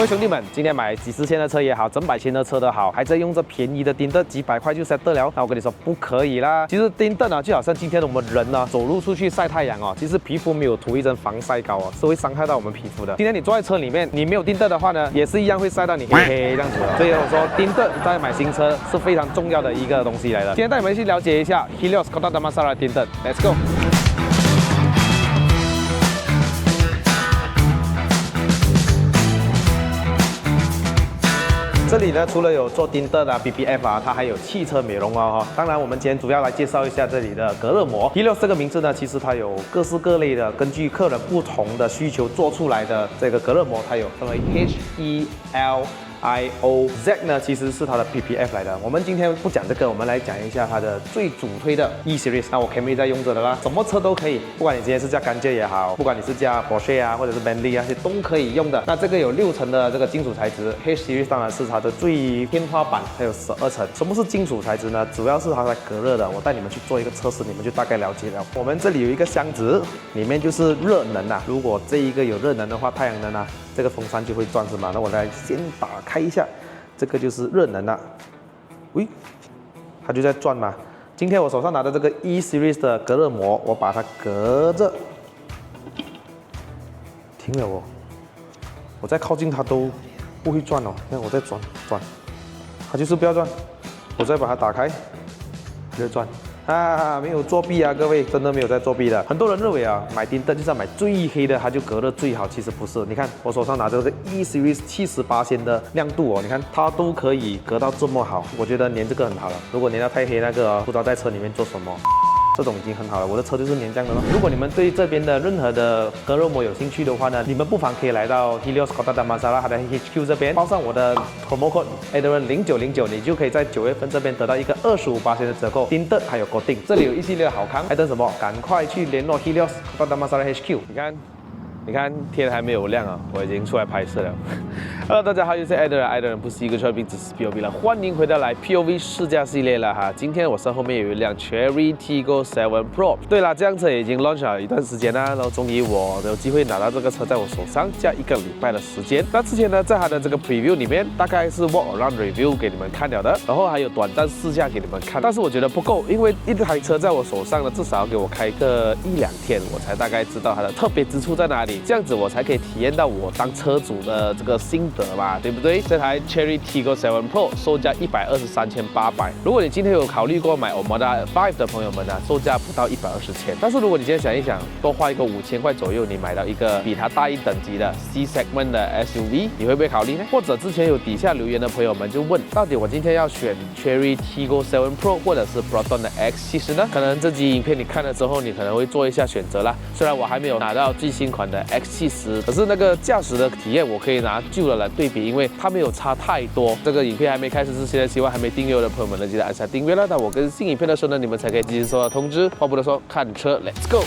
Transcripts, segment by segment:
各位兄弟们，今天买几十千的车也好，整百千的车都好，还在用这便宜的钉凳，几百块就 set 得了。那我跟你说不可以啦。其实钉凳啊，就好像今天我们人呢走路出去晒太阳哦，其实皮肤没有涂一层防晒膏哦，是会伤害到我们皮肤的。今天你坐在车里面，你没有钉凳的话呢，也是一样会晒到你黑黑这样子的。所以我说钉凳在买新车是非常重要的一个东西来的。今天带你们去了解一下 Helios Kota Damansara 钉凳 ，Let's go。 这里呢，除了有做钉凳啊、BBF 啊，它还有汽车美容哦。当然，我们今天主要来介绍一下这里的隔热膜。Helios 这个名字呢，其实它有各式各类的，根据客人不同的需求做出来的这个隔热膜，它有分为 HELIOZ 呢，其实是它的 PPF 来的。我们今天不讲这个，我们来讲一下它的最主推的 E Series。那我 Camry 在用着的啦，什么车都可以，不管你今天是驾甘蔗也好，不管你是驾 Porsche 啊，或者是 Bentley 啊，这些都可以用的。那这个有6层的这个金属材质 ，H Series 当然是它的最天花板，还有12层。什么是金属材质呢？主要是它来隔热的。我带你们去做一个测试，你们就大概了解了。我们这里有一个箱子，里面就是热能啊。如果这一个有热能的话，太阳能啊，这个风扇就会转是吗？那我来先打开一下。 这个就是热能了，喂，它就在转嘛。今天我手上拿的这个 E Series 的隔热膜，我把它隔着，停了哦。我再靠近它都不会转哦。看我再转，它就是不要转。我再把它打开，它就转。 啊，没有作弊啊，各位，真的没有在作弊的。很多人认为啊，买钉凳就是要买最黑的，它就隔热最好。其实不是，你看我手上拿着这个 E Series 78%的亮度哦，你看它都可以隔到这么好，我觉得粘这个很好了。如果粘到太黑，那个不知道在车里面做什么。 这种已经很好了，我的车就是粘这样的咯。如果你们对这边的任何的隔热膜有兴趣的话呢，你们不妨可以来到 Helios Kota Damansara 它的 HQ 这边，报上我的 promo code Adrian0909，你就可以在9月份这边得到一个25%的折扣，钉凳还有固定。这里有一系列的好康，还等什么？赶快去联络 Helios Kota Damansara HQ。你看天还没有亮啊，我已经出来拍摄了。Hello， 大家好，我是 Adrian， 不是一个车名，只是 POV 了。欢迎回到来 POV 试驾系列了哈。今天我身后面有一辆 Chery Tiggo 7 Pro。对了，这辆车也已经 launch 了一段时间啦，然后终于我有机会拿到这个车在我手上，加1个礼拜的时间。那之前呢，在它的这个 preview 里面，大概是 walk around review 给你们看了的，然后还有短暂试驾给你们看。但是我觉得不够，因为一台车在我手上呢，至少要给我开个1-2天，我才大概知道它的特别之处在哪里。这样子我才可以体验到我当车主的这个心得嘛，对不对？这台 Chery Tiggo 7 Pro 售价123,800。如果你今天有考虑过买 Omoda 5的朋友们呢，售价不到120千。但是如果你今天想一想，多花一个5000块左右，你买到一个比它大一等级的 C segment 的 SUV， 你会不会考虑呢？或者之前有底下留言的朋友们就问，到底我今天要选 Chery Tiggo 7 Pro 或者是 Proton 的 X70 呢？可能这集影片你看了之后，你可能会做一下选择啦。虽然我还没有拿到最新款的 X70， 可是那个驾驶的体验我可以拿旧的来对比，因为它没有差太多。这个影片还没开始之前，希望还没订阅我的朋友们呢，记得按下订阅了。那我更新影片的时候呢，你们才可以及时收到通知。话不多说，看车 ，Let's go！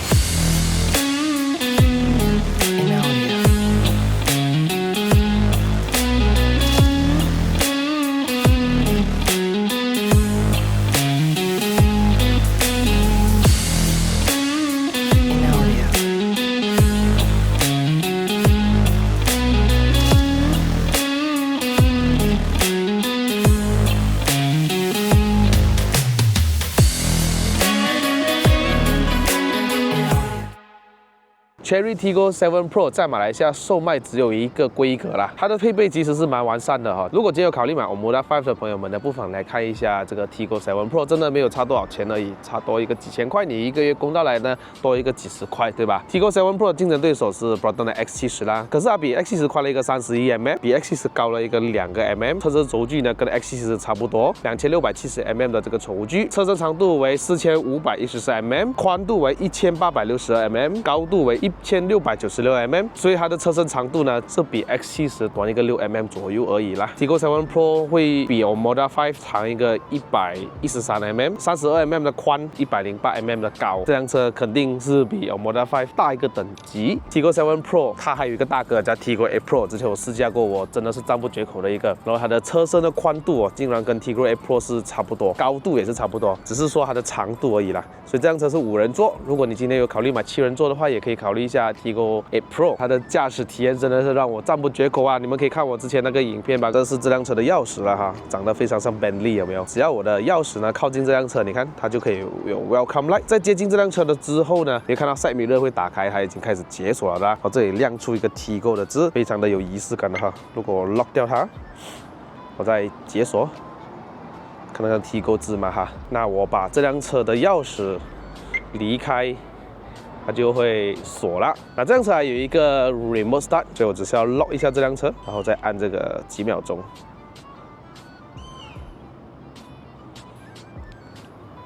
Chery Tiggo 7 Pro 在马来西亚售卖只有一个规格啦，它的配备其实是蛮完善的哈。如果今天有考虑买 Omoda 5的朋友们呢，不妨来看一下这个 Tiggo 7 Pro， 真的没有差多少钱而已，差多一个几千块，你一个月供到来呢，多一个几十块，对吧 ？Tiggo 7 Pro 的竞争对手是 Proton 的 X70 啦，可是它比 X70 宽了一个31mm， 比 X70 高了一个2mm， 车身轴距呢跟 X70 差不多，2670mm 的这个轴距，车身长度为4514mm， 宽度为1862mm， 高度为1696mm， 所以它的车身长度呢是比 X70 短一个6mm 左右而已啦。Tiggo 7 Pro 会比 Omoda 5长一个113mm， 32mm 的宽，108mm 的高，这辆车肯定是比 Omoda 5大一个等级。Tiggo 7 Pro 它还有一个大哥叫 Tiggo 8 Pro， 之前我试驾过，我真的是赞不绝口的一个。然后它的车身的宽度竟然跟 Tiggo 8 Pro 是差不多，高度也是差不多，只是说它的长度而已啦。所以这辆车是5人座，如果你今天有考虑买7人座的话，也可以考虑一下 Tigo 8 Pro， 它的驾驶体验真的是让我赞不绝口啊！你们可以看我之前那个影片吧，这是这辆车的钥匙了哈，长得非常像 Bentley 有没有？只要我的钥匙呢靠近这辆车，你看它就可以有 Welcome Light。在接近这辆车的之后呢，你看到 Side Mirror 会打开，它已经开始解锁了啦。这里亮出一个 Tigo 的字，非常的有仪式感的哈。如果我 lock 掉它，我再解锁。 看那个 Tigo 字嘛哈，那我把这辆车的钥匙离开，它就会锁了。那这辆车还有一个 Remote Start， 所以我只需要 lock 一下这辆车，然后再按这个几秒钟。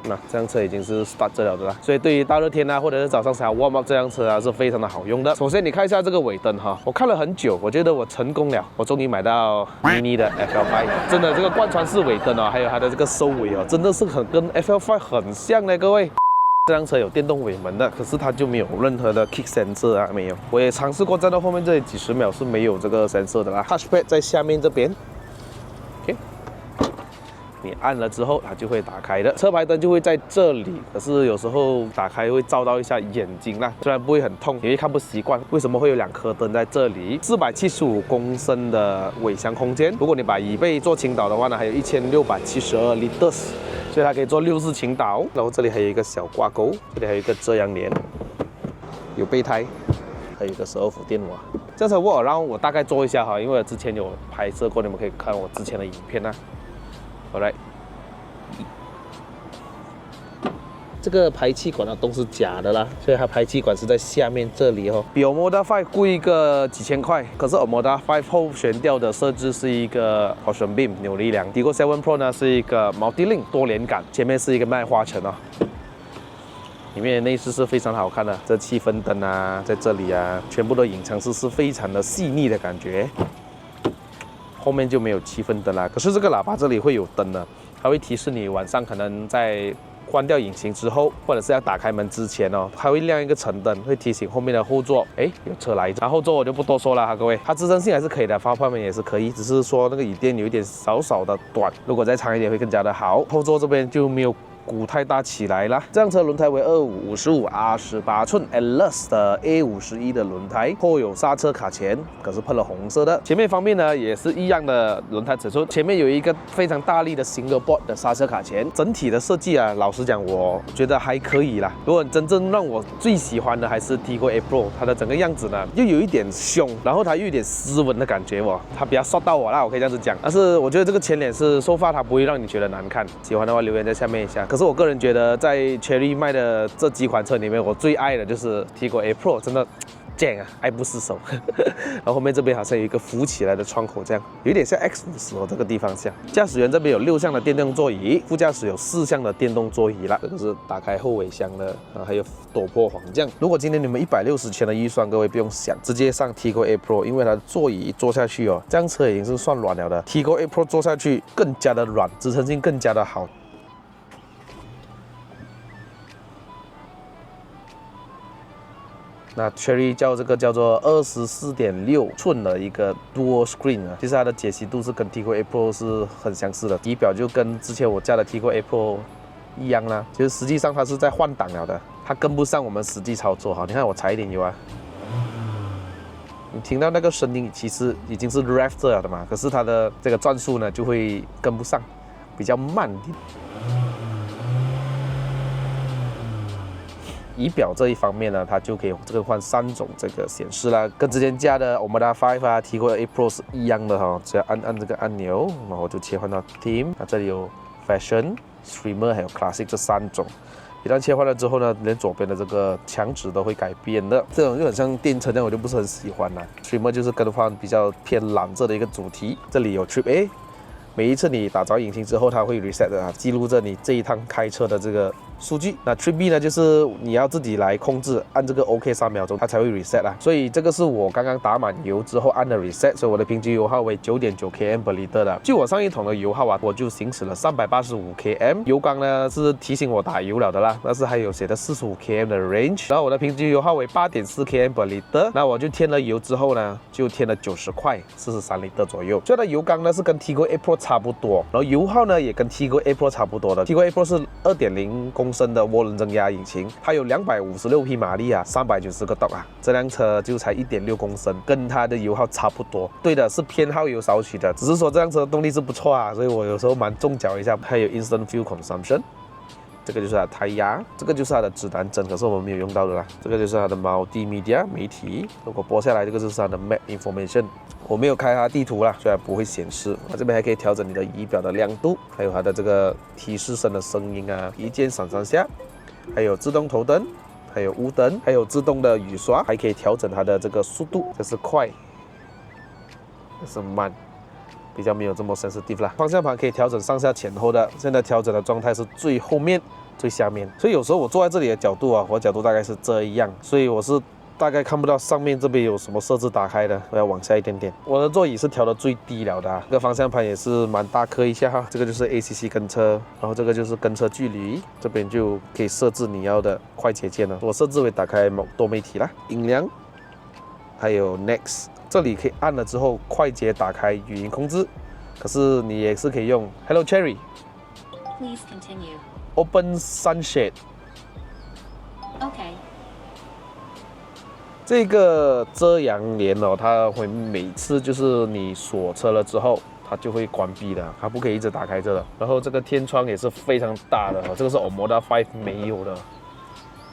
那这辆车已经是 start 这了的啦，所以对于大热天啊，或者是早上想要 warm up 这辆车啊，是非常的好用的。首先你看一下这个尾灯哈，我看了很久，我觉得我成功了，我终于买到 Mini 的 FL5， 真的这个贯穿式尾灯哦，还有它的这个收尾哦，真的是跟 FL5 很像的，各位。 这辆车有电动尾门的，可是它就没有任何的 kick sensor 啊，没有。我也尝试过站到后面这里几十秒是没有这个 sensor 的啦。Touchpad 在下面这边 ，OK。 你按了之后，它就会打开的。车牌灯就会在这里，可是有时候打开会照到一下眼睛啦，虽然不会很痛，你会看不习惯。为什么会有2颗灯在这里？475公升的尾箱空间，如果你把椅背做倾倒的话呢，还有1672 liters， 所以它可以做6次倾倒。然后这里还有一个小挂钩，这里还有一个遮阳帘，有备胎，还有一个12伏电瓦。这车我让我大概做一下哈，因为我之前有拍摄过，你们可以看我之前的影片啊。 好来，这个排气管的洞是假的啦，所以它排气管是在下面这里哦。比 Omoda 5贵个几千块，可是 Omoda 5后悬吊的设置是一个 Torsion Beam 扭力梁 ，Tigo 7 Pro 呢是一个 Multi-Link 多连杆，前面是一个麦花臣哦。里面的内饰是非常好看的，这气氛灯啊，在这里啊，全部的隐藏式是非常的细腻的感觉。 后面就没有气氛灯啦，可是这个喇叭这里会有灯的，它会提示你晚上可能在关掉引擎之后，或者是要打开门之前哦，它会亮一个橙灯，会提醒后面的后座，哎，有车来着。然后后座我就不多说了哈，各位，它支撑性还是可以的，方向盘也是可以，只是说那个椅垫有一点少少的短，如果再长一点会更加的好。后座这边就没有 鼓太大起来啦。这辆车轮胎为2555 R18寸 Atlas 的 A51的轮胎，后有刹车卡钳，可是喷了红色的。前面方面呢也是一样的轮胎尺寸，前面有一个非常大力的 Single Board 的刹车卡钳。整体的设计啊，老实讲，我觉得还可以啦。如果真正让我最喜欢的还是 Tigo 8 Pro， 它的整个样子呢又有一点凶，然后它又有点斯文的感觉哦，它比较刷到我啦，我可以这样子讲。但是我觉得这个前脸是收发，它不会让你觉得难看。喜欢的话留言在下面一下。可是我个人觉得，在 Chery 卖的这几款车里面，我最爱的就是 Tigo 8 Pro， 真的贱啊，爱不释手。然后后面这边好像有一个浮起来的窗口，这样有点像 X50哦，这个地方像。驾驶员这边有6项的电动座椅，副驾驶有4项的电动座椅啦。这个是打开后尾箱的还有陡坡缓降。如果今天你们160千的预算，各位不用想，直接上 Tigo 8 Pro， 因为它的座椅坐下去哦，这辆车已经是算软了的。Tigo 8 Pro 坐下去更加的软，支撑性更加的好。 那 Chery 叫这个叫做24.6寸的一个 Dual Screen 啊，其实它的解析度是跟 Tigo 8 Pro 是很相似的，仪表就跟之前我家的 Tigo 8 Pro 一样啦。其实实际上它是在换挡了的，它跟不上我们实际操作哈。你看我踩一点油啊，你听到那个声音其实已经是 rev 这了的嘛，可是它的这个转速呢就会跟不上，比较慢一点。 仪表这一方面呢，它就可以这个换3种这个显示啦，跟之前加的 Omoda 5啊、Tigo 8 Pro 是一样的哈，只要按这个按钮，然后就切换到 Theme。那这里有 Fashion、Streamer 还有 Classic 这3种。一旦切换了之后呢，连左边的这个墙纸都会改变的，这种就很像电车那样，我就不是很喜欢啦。Streamer 就是更换比较偏蓝色的一个主题。这里有 Trip A， 每一次你打着引擎之后，它会 reset 的啊，记录着你这一趟开车的这个 数据。那 Trip B 呢，就是你要自己来控制，按这个 OK 3秒钟，它才会 reset 啦。所以这个是我刚刚打满油之后按的 reset， 所以我的平均油耗为 9.9 km per liter 的。就我上一桶的油耗啊，我就行驶了385 km。油缸呢是提醒我打油了的啦，但是还有写的45 km 的 range。然后我的平均油耗为 8.4 km per liter。那我就添了油之后呢，就添了90块，43 liter 左右。所以它的油缸呢是跟 Tigo 8 Pro 差不多，然后油耗呢也跟 Tigo 8 Pro 差不多的。Tigo 8 Pro 是2.0公公升的涡轮增压引擎，它有256匹马力啊，390个斗啊，这辆车就才1.6公升，跟它的油耗差不多。对的，是偏好油少许的，只是说这辆车的动力是不错啊，所以我有时候蛮重脚一下。还有 Instant Fuel Consumption。这个就是它的胎压，这个就是它的指南针，可是我们没有用到的啦。这个就是它的 Multimedia 媒体，如果播下来，这个就是它的 Map Information。我没有开它地图啦，虽然不会显示。这边还可以调整你的仪表的亮度，还有它的这个提示声的声音啊，一键上上下，还有自动头灯，还有雾灯，还有自动的雨刷，还可以调整它的这个速度，这是快，这是慢。比较没有这么 sensitive 啦，方向盘可以调整上下前后的，现在调整的状态是最后面、最下面，所以有时候我坐在这里的角度啊，我的角度大概是这样，所以我是大概看不到上面这边有什么设置打开的，我要往下一点点。我的座椅是调的最低了的，这个方向盘也是蛮大颗一下哈，这个就是 ACC 跟车，然后这个就是跟车距离，这边就可以设置你要的快捷键了，我设置为打开多媒体啦，音量，还有 Next。这里可以按了之后，快捷打开语音控制，可是你也是可以用 Hello Cherry。Please continue. Open Sunshade. OK. 这个遮阳帘哦，它会每次就是你锁车了之后，它就会关闭的，它不可以一直打开着的。然后这个天窗也是非常大的，这个是 Omoda 5没有的。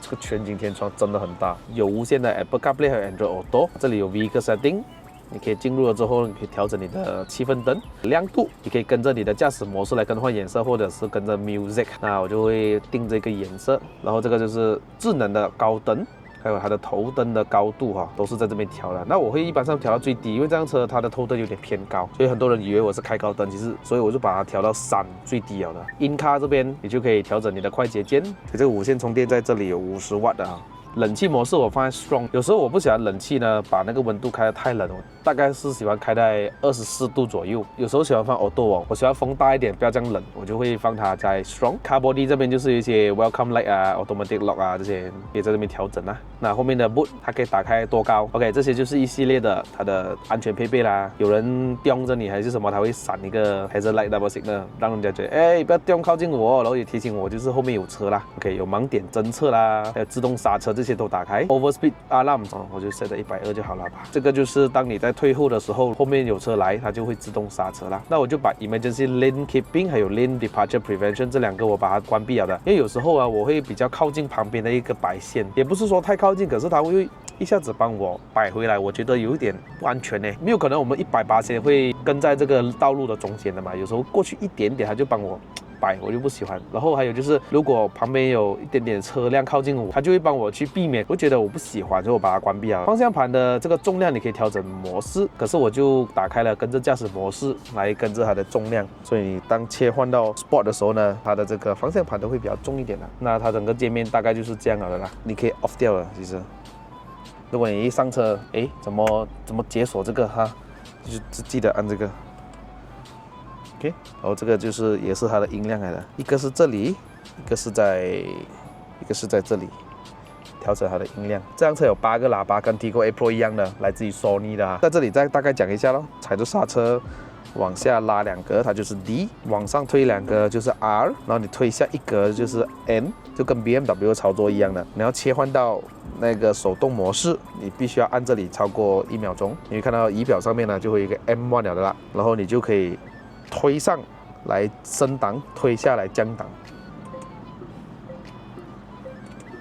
这个全景天窗真的很大，有无线的 Apple CarPlay 和 Android Auto， 这里有 Vehicle Setting， 你可以进入了之后，你可以调整你的气氛灯亮度，你可以跟着你的驾驶模式来更换颜色，或者是跟着 Music， 那我就会定这个颜色。然后这个就是智能的高灯。还有它的头灯的高度哈，都是在这边调的。那我会一般上调到最低，因为这辆车它的头灯有点偏高，所以很多人以为我是开高灯，其实所以我就把它调到3最低了的。In Car 这边你就可以调整你的快捷键，这个无线充电在这里有50瓦的啊。冷气模式我放在 Strong， 有时候我不喜欢冷气呢，把那个温度开得太冷，我大概是喜欢开在24度左右。有时候喜欢放 Auto 哦，我喜欢风大一点，不要这样冷，我就会放它在 Strong。Car Body 这边就是一些 Welcome Light 啊、Automatic Lock 啊这些，可以在这边调整啊。那后面的 Boot 它可以打开多高 ，OK， 这些就是一系列的它的安全配备啦。有人盯着你还是什么，它会闪一个 Hazard Light Double Signal， 让人家觉得哎不要盯靠近我，然后也提醒我就是后面有车啦。OK， 有盲点侦测啦，还有自动刹车这些都打开。Overspeed Alarm 我就设在120就好了吧。这个就是当你在退后的时候，后面有车来，它就会自动刹车啦。那我就把 Emergency Lane Keeping 还有 Lane Departure Prevention 这2个我把它关闭了的，因为有时候啊我会比较靠近旁边的一个白线，也不是说太靠近，可是它会一下子帮我摆回来，我觉得有一点不安全呢。没有可能我们180会跟在这个道路的中间的嘛，有时候过去一点点它就帮我摆，我就不喜欢。然后还有就是，如果旁边有一点点车辆靠近我，它就会帮我去避免，我觉得我不喜欢，所以我把它关闭了。方向盘的这个重量你可以调整模式，可是我就打开了跟着驾驶模式来跟着它的重量，所以你当切换到 Sport 的时候呢，它的这个方向盘都会比较重一点的。那它整个界面大概就是这样了的啦，你可以 off 掉了。其实，如果你一上车，哎，怎么解锁这个哈，就记得按这个。OK， 然后这个就是也是它的音量来的，一个是这里，一个是在这里，调整它的音量。这辆车有8个喇叭，跟 Tigo A Pro 一样的，来自于 Sony 的。在这里再大概讲一下咯，踩住刹车，往下拉2格，它就是 D， 往上推2格就是 R， 然后你推下1格就是 N， 就跟 BMW 操作一样的。你要切换到那个手动模式，你必须要按这里超过1秒钟，你会看到仪表上面呢就会有一个 M1 了的啦，然后你就可以推上来升档，推下来降档。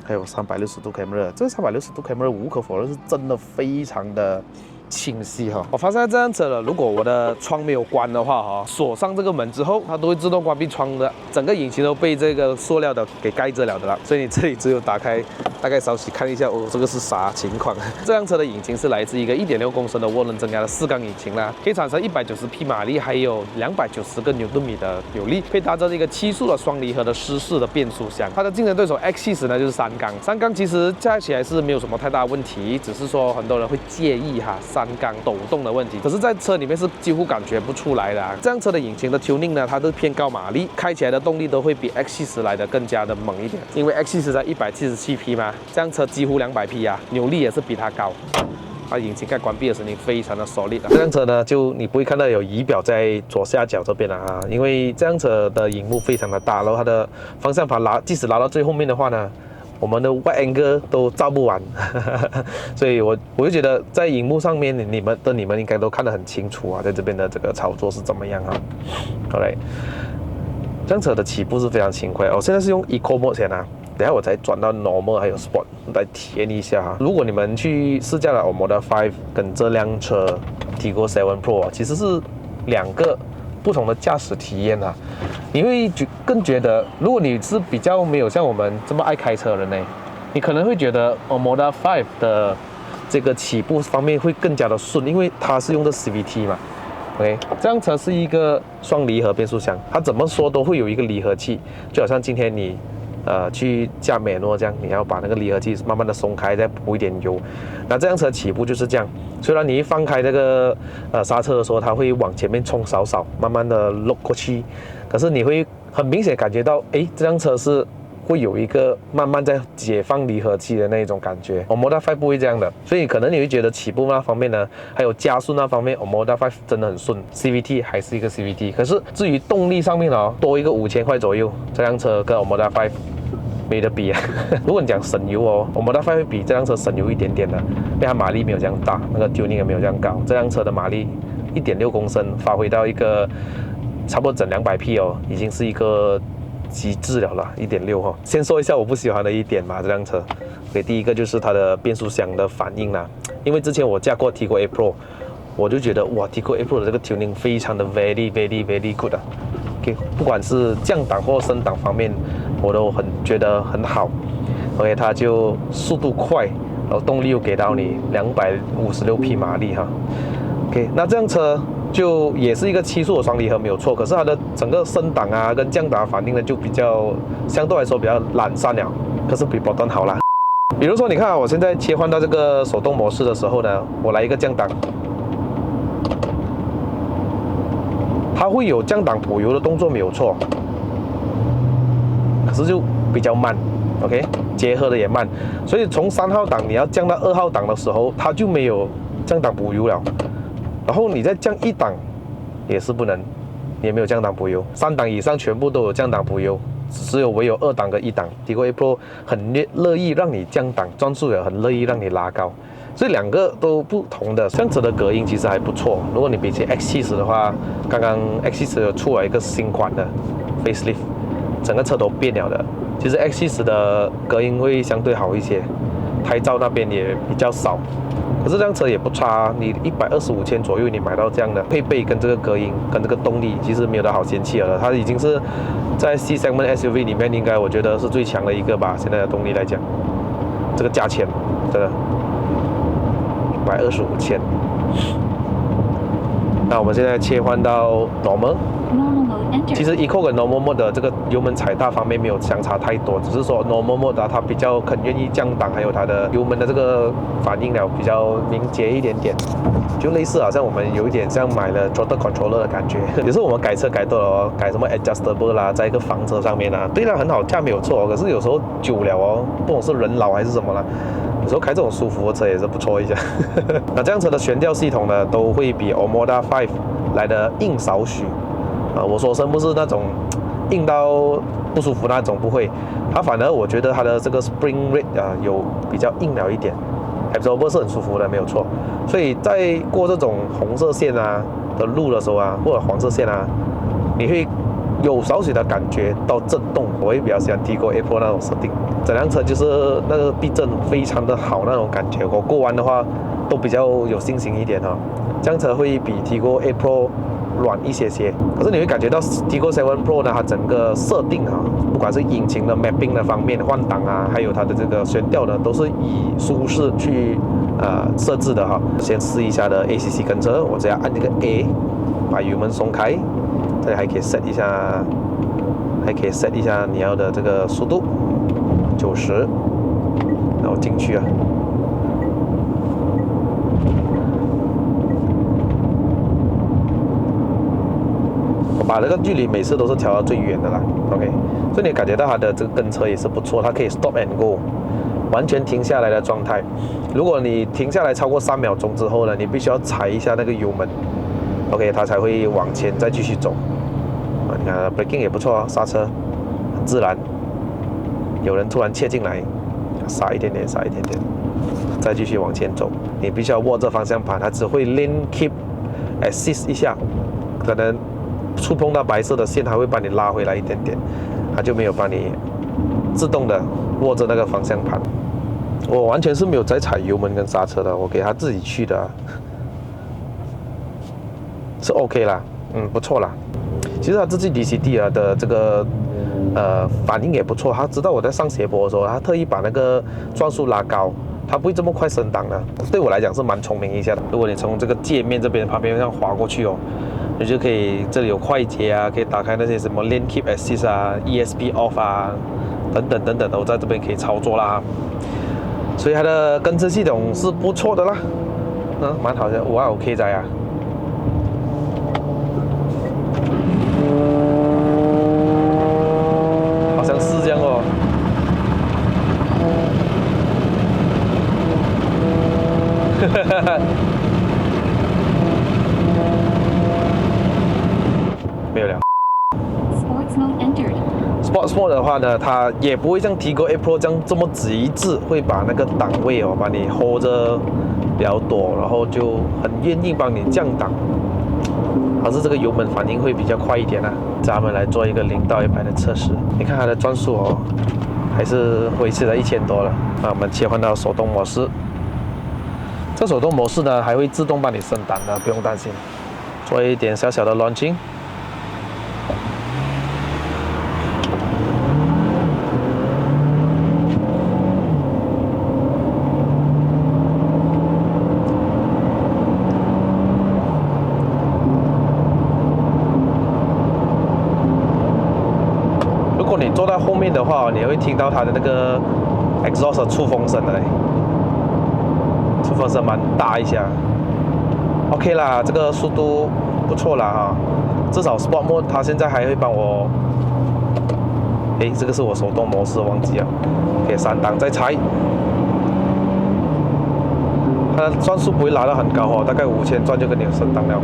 还有360度 camera， 这个360度 camera 无可否认是真的非常的清晰哈。我发现这辆车了，如果我的窗没有关的话哈，锁上这个门之后，它都会自动关闭窗的，整个引擎都被这个塑料的给盖着了的啦。所以你这里只有打开，大概稍息看一下哦，这个是啥情况？这辆车的引擎是来自一个1.6公升的涡轮增压的4缸引擎啦，可以产生190匹马力，还有290个牛顿米的扭力，配搭着一个7速的双离合的湿式的变速箱。它的竞争对手 X40呢就是3缸其实加起来是没有什么太大的问题，只是说很多人会介意哈3缸抖动的问题，可是在车里面是几乎感觉不出来的啊。这辆车的引擎的 tuning 呢，它是偏高马力，开起来的动力都会比 X40来的更加的猛一点，因为 X40 在177匹嘛，这辆车几乎200匹啊，扭力也是比它高。它引擎盖关闭的声音非常的 solid 啊。这辆车呢，就你不会看到有仪表在左下角这边啊，因为这辆车的荧幕非常的大，然后它的方向盘即使拉到最后面的话呢，我们的 wide angle 都照不完，所以我就觉得在荧幕上面你们应该都看得很清楚啊，在这边的这个操作是怎么样啊？好嘞，这辆车的起步是非常轻快，我现在是用 Eco Mode 先啊。等下我才转到 Normal 还有 Sport 来体验一下哈。如果你们去试驾了 Omoda 5跟这辆车 Tiggo 7 Pro 其实是2个不同的驾驶体验啊。你会更觉得，如果你是比较没有像我们这么爱开车的人呢，你可能会觉得 Omoda 5的这个起步方面会更加的顺，因为它是用的 CVT 嘛。OK， 这辆车是一个双离合变速箱，它怎么说都会有一个离合器，就好像今天你去驾美诺这样，你要把那个离合器慢慢的松开，再补一点油。那这辆车起步就是这样，虽然你一放开那个刹车的时候，它会往前面冲少少，慢慢的落过去，可是你会很明显感觉到，这辆车是会有一个慢慢在解放离合器的那一种感觉。Omoda 5不会这样的，所以可能你会觉得起步那方面呢，还有加速那方面 ，Omoda 5真的很顺 ，CVT 还是一个 CVT。可是至于动力上面哦，多一个5000块左右，这辆车跟 Omoda 5没得比啊！如果你讲省油哦，Omoda 5会比这辆车省油一点点的，因为它马力没有这样大，那个 tuning 也没有这样高。这辆车的马力1.6公升，发挥到一个差不多整200匹哦，已经是一个极致了啦，1.6哈。先说一下我不喜欢的一点吧，这辆车。第一个就是它的变速箱的反应啦，因为之前我驾过 Tiggo 8 Pro， 我就觉得哇 ，Tiggo 8 Pro 的这个 tuning 非常的 very good 啊。不管是降档或升档方面，我都觉得很好。OK， 它就速度快，然后动力又给到你256匹马力哈。OK， 那这辆车就也是一个7速的双离合没有错，可是它的整个升档啊跟降档反应呢就相对来说比较懒散了，可是比波段好啦。比如说你看我现在切换到这个手动模式的时候呢，我来一个降档。它会有降档补油的动作没有错，可是就比较慢 ，OK， 结合的也慢，所以从3号档你要降到2号档的时候，它就没有降档补油了，然后你再降1档也是不能，也没有降档补油，3档以上全部都有降档补油，唯有2档跟1档。Tiggo 8 Pro 很乐意让你降档，转速也很乐意让你拉高。所以2个都不同的，这样子的隔音其实还不错。如果你比起 X70 的话，刚刚 X70 有出来一个新款的 facelift， 整个车都变了的。其实 X70 的隔音会相对好一些，胎噪那边也比较少。可是这辆车也不差，你125千左右，你买到这样的配备跟这个隔音跟这个动力，其实没有得好嫌弃了。它已经是在 C segment SUV 里面，应该我觉得是最强的一个吧。现在的动力来讲，这个价钱真的。125千。那我们现在切换到 Normal。其实 Eco 跟 Normal Mode 的这个油门踩踏方面没有相差太多，只是说 Normal Mode 它比较愿意降档，还有它的油门的这个反应了比较敏捷一点点，就类似好像我们有一点像买了 Throttle Controller 的感觉。也是我们改车改多了哦，改什么 Adjustable 啦，在一个房车上面啊，对它很好驾没有错，可是有时候久了哦，不懂是人老还是什么啦。有时候开这种舒服的车也是不错一下。那这辆车的悬吊系统呢，都会比 Omoda 5来的硬少许。我说声不是那种硬到不舒服那种，不会。它反而我觉得它的这个 spring rate 有比较硬了一点 ，absorber 是很舒服的，没有错。所以在过这种红色线的路的时候或者黄色线你会有少许的感觉到震动。我会比较喜欢 Tiggo 8 Pro 那种设定，整辆车就是那个避震非常的好那种感觉。我过弯的话都比较有信心一点这辆车会比 Tiggo 8 Pro软一些些，可是你会感觉到 Tiggo 7 Pro 呢，它整个设定不管是引擎的 mapping 的方面，换挡还有它的这个悬吊呢，都是以舒适去设置的先试一下的 ACC 跟车，我只要按这个 A， 把油门松开，这里还可以 set 一下，你要的这个速度90，然后进去把这个距离每次都是调到最远的啦 ，OK， 所以你感觉到它的这个跟车也是不错，它可以 stop and go。完全停下来的状态。如果你停下来超过3秒钟之后呢，你必须要踩一下那个油门 ，OK， 它才会往前再继续走。啊，你看 braking 也不错啊，刹车很自然。有人突然切进来，刹一点点，刹一点点，再继续往前走。你必须要握着方向盘，它只会 lane keep assist 一下，可能触碰到白色的线，它会把你拉回来一点点，它就没有把你自动的握着那个方向盘。我完全是没有在踩油门跟刹车的，我给它自己去的，是 OK 啦，不错啦。其实他自己 DCD 啊的这个反应也不错，他知道我在上斜坡的时候，他特意把那个转速拉高，他不会这么快升档的。对我来讲是蛮聪明一下的。如果你从这个界面这边旁边这样滑过去哦，你就可以这里有快捷啊，可以打开那些什么 Lane Keep Assist 啊、ESP Off 啊等等等等的，我在这边可以操作啦。所以它的跟车系统是不错的啦，蛮好的，525K 载啊。好像是这样哦。没有了。Sports mode entered. Sports mode 的话呢，它也不会像 Tiggo 8 Pro 这么极致，会把那个档位哦，把你 hold 着比较多，然后就很愿意帮你降档。而是这个油门反应会比较快一点啊。咱们来做一个0到100的测试。你看它的转速哦，还是维持在1000多了。那我们切换到手动模式。这手动模式呢，还会自动帮你升档的，不用担心。做一点小小的 launching。如果你坐在后面的话，你会听到它的那个 exhaust 出风声的嘞，出风声蛮大一下。OK 啦，这个速度不错啦哈，至少 Sport Mode 它现在还会帮我，这个是我手动模式，忘记了，给3档再踩，它的转速不会拉到很高哦，大概5000转就跟你升档了。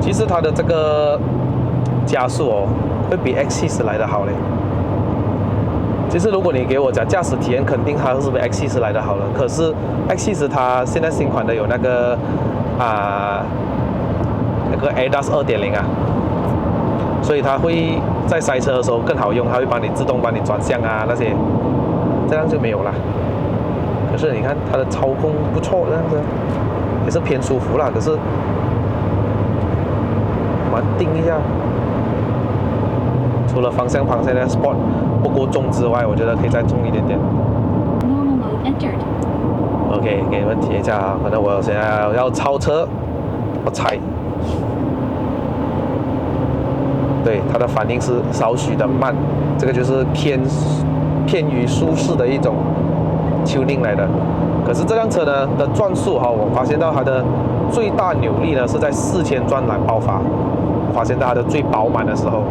其实它的这个加速哦，会比 X70 来的好嘞。其实如果你给我讲驾驶体验，肯定它是比 X70 来的好了。可是 X70 它现在新款的有那个ADAS 2.0啊，所以它会在塞车的时候更好用，它会自动帮你转向啊那些，这样就没有了。可是你看它的操控不错，这样子也是偏舒服啦。可是定一下，除了方向盘现在 Sport 不够重之外，我觉得可以再重一点点。Normal mode entered. OK， 给你们体验一下啊，可能我现在要超车，我踩，对，它的反应是少许的慢，这个就是偏于舒适的一种 tuning 来的。可是这辆车呢的转速哈，我发现到它的最大扭力呢是在4000转来爆发。发现到它的最饱满的时候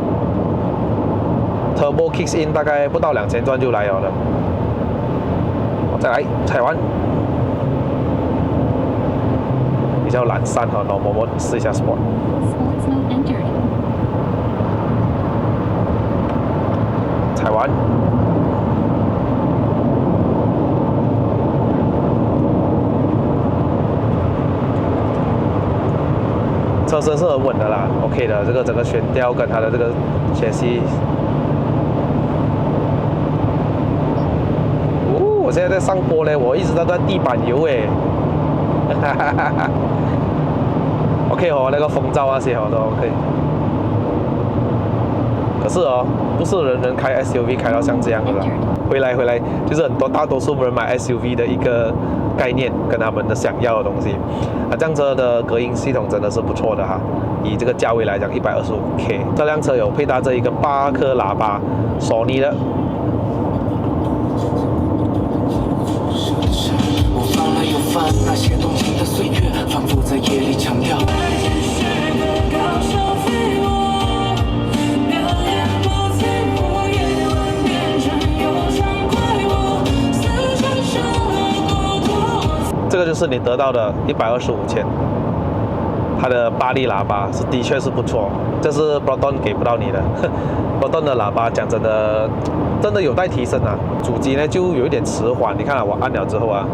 ，Turbo kicks in 大概不到2000转就来了。我再来踩完，比较懒散哈，那我们试一下 Sport。Sports mode entered. 踩完。车身是很稳的啦 ，OK 的。这个整个悬吊跟它的这个前息，我现在在上坡嘞，我一直都在地板油哎，OK 哦，那个风噪那些哦都 OK。可是哦，不是人人开 SUV 开到像这样的啦。回来，就是大多数人买 SUV 的一个概念跟他们的想要的东西。这辆车的隔音系统真的是不错的哈，以这个价位来讲，125K， 这辆车有配搭这一个8颗喇叭，索尼的。我放了有翻那些动情的岁月，反复在夜里强调。这个就是你得到的125千，它的8粒喇叭是的确是不错，这是 Proton 给不到你的。Proton 的喇叭讲真的，真的有待提升啊。主机呢就有一点迟缓，你看啊，我按了之后啊。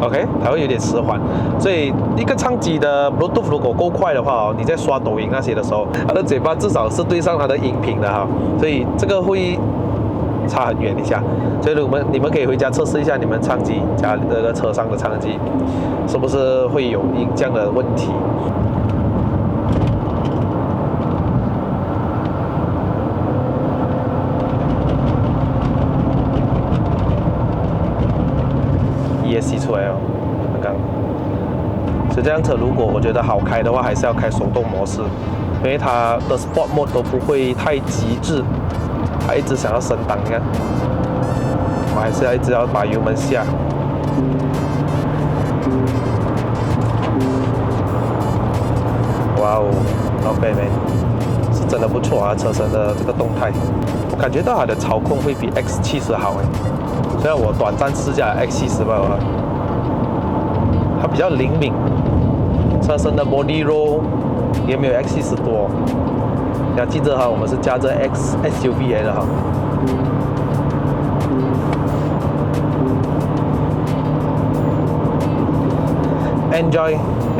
OK， 它会有点迟缓，所以一个唱机的 Bluetooth 如果够快的话哦，你在刷抖音那些的时候，它的嘴巴至少是对上它的音频的哈，所以这个会差很远一下。所以你们可以回家测试一下你们唱机加这个车上的唱机，是不是会有这样的问题？ESC 出来哦，刚刚。所以这辆车如果我觉得好开的话，还是要开手动模式，因为它的 Sport Mode 都不会太极致，它一直想要升档，你看，我还是要一直要把油门下。哇哦，老北妹，是真的不错啊，车身的这个动态，我感觉到它的操控会比 X70好哎。虽然我短暂试驾 X70吧，它比较灵敏，车身的 body roll 也没有 X70多。你要记着哈，我们是加着 SUV 来的哈。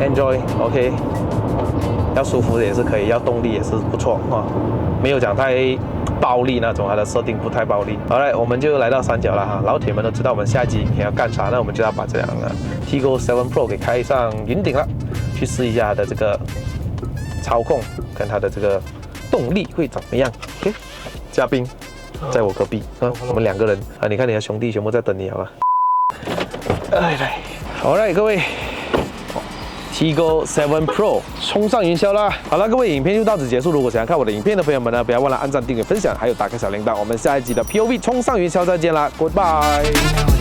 Enjoy，OK， 要舒服也是可以，要动力也是不错啊，没有讲太暴力那种，它的设定不太暴力。好嘞，我们就来到山脚了哈。老铁们都知道我们下一集影片要干啥，那我们就要把这辆Tiggo 7 Pro 给开上云顶了，去试一下它的这个操控跟它的这个动力会怎么样 ？OK， 嘉宾在我隔壁啊，我们2个人啊，你看你的兄弟全部在等你好吧？来，好嘞，各位。Tiggo 7 Pro 冲上云霄啦！好了，各位，影片就到此结束。如果想要看我的影片的朋友们呢，不要忘了按赞、订阅、分享，还有打开小铃铛。我们下一集的 POV 冲上云霄再见啦 ，Goodbye。